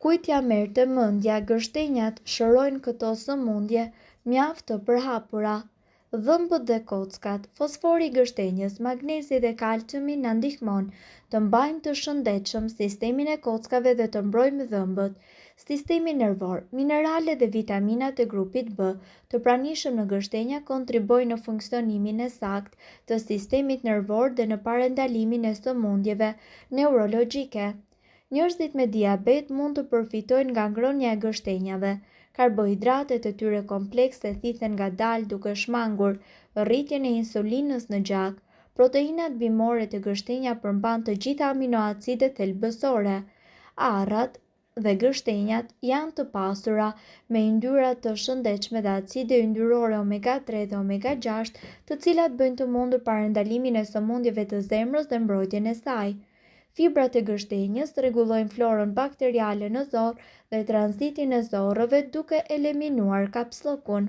Kujt ja merr të mendja, gështenjat shërojnë këto sëmundje mjaft të përhapura. Dhëmbët dhe kockat, fosfori i gështenjës, magnezi dhe kalciumi na ndihmojnë të mbajmë të shëndetshëm sistemin e kockave dhe të mbrojmë dhëmbët. Sistemi nervor, mineralet dhe vitaminat e grupit B, të pranishëm në gështenja kontribojnë në funksionimin e saktë të sistemit nervor dhe në parandalimin e sëmundjeve neurologjike. Njerëzit me diabet mund të përfitojnë nga ngrohja e gështenjave. Karbohidratet e tyre komplekse thithen ngadalë duke shmangur rritjen e insulinës në gjak. Proteinat bimore të gështenja përmban të gjitha aminoacidet thelbësore. Arrat dhe gështenjat janë të pasura me yndyrra të shëndetshme dhe acide yndyrore omega 3 dhe omega 6, të cilat bëjnë të mundur parandalimin e sëmundjeve të zemrës dhe mbrojtjen e saj. Fibrat e gështenjës rregullojnë florën bakteriale në zorë dhe tranzitin e zorrëve duke eliminuar kapsllokun.